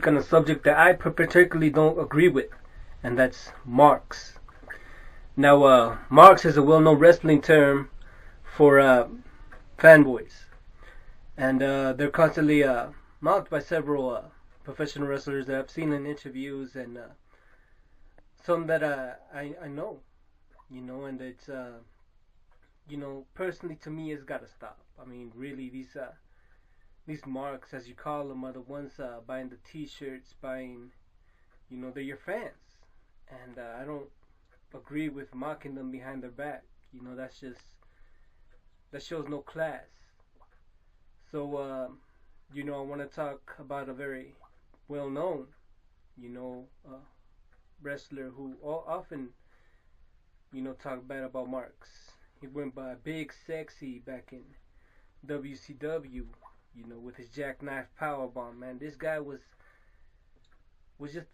speak on a subject that I particularly don't agree with, and that's marks. Now, marks is a well-known wrestling term for fanboys, and they're constantly mocked by several professional wrestlers that I've seen in interviews, and some that I know, and it's personally to me, it's got to stop. I mean, really, these marks, as you call them, are the ones buying the T-shirts, buying, they're your fans, and I don't agree with mocking them behind their back. That shows no class. So, I want to talk about a very well-known, wrestler who often, talk bad about marks. He went by Big Sexy back in WCW, with his jackknife powerbomb. Man, this guy was just,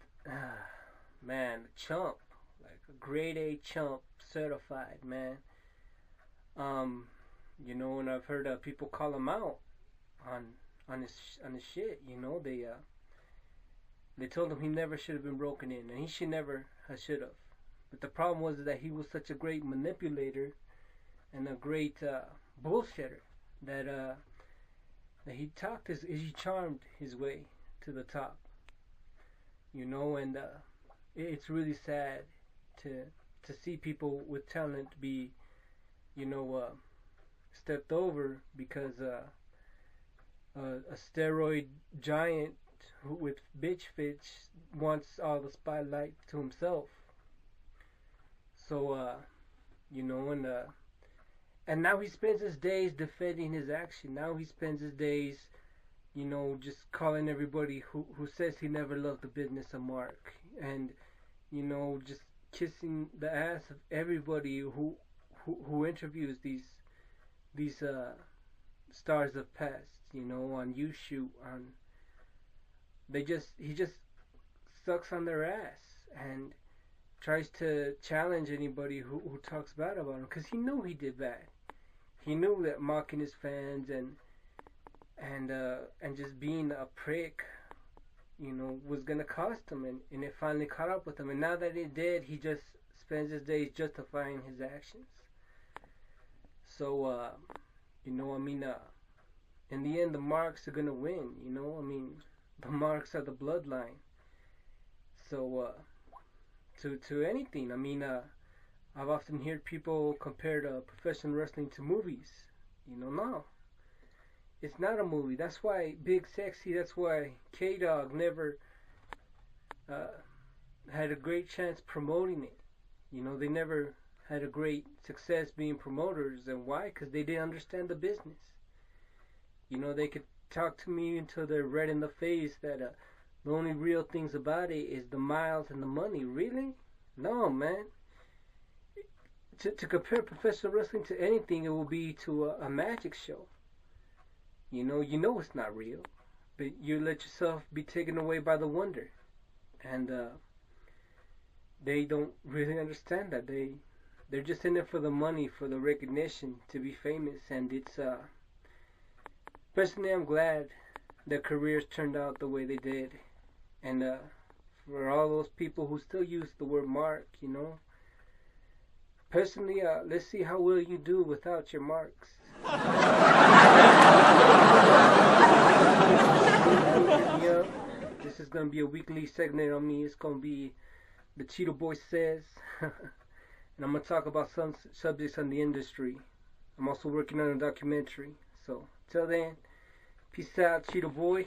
man, a chump, like a grade A chump, certified, man. And I've heard people call him out on his shit. They told him he never should have been broken in, and he should have. But the problem was that he was such a great manipulator and a great bullshitter that he charmed his way to the top. And it's really sad to see people with talent be, stepped over because a steroid giant with bitch fits wants all the spotlight to himself. So, and now he spends his days defending his action. Now he spends his days, just calling everybody who says he never loved the business a mark, and just kissing the ass of everybody who interviews these stars of past, on YouTube. He just sucks on their ass and tries to challenge anybody who talks bad about him, because he knew he did bad. He knew that mocking his fans and just being a prick, was gonna cost him, and it finally caught up with him. And now that it did, he just spends his days justifying his actions. So, in the end, the marks are gonna win. The marks are the bloodline. So, to anything. I've often heard people compare professional wrestling to movies. No. It's not a movie. That's why Big Sexy, that's why K-Dog never had a great chance promoting it. They never had a great success being promoters. And why? Because they didn't understand the business. They could talk to me until they're red in the face that the only real things about it is the miles and the money. Really? No, man. To compare professional wrestling to anything, it will be to a magic show. It's not real, but you let yourself be taken away by the wonder. And they don't really understand that. They're just in it for the money, for the recognition, to be famous. And it's personally, I'm glad their careers turned out the way they did. And for all those people who still use the word mark, personally, let's see how well you do without your marks. This is going to be a weekly segment on me. It's going to be the Cheetah Boy Says. And I'm going to talk about some subjects on the industry. I'm also working on a documentary. So, till then, peace out, Cheetah Boy.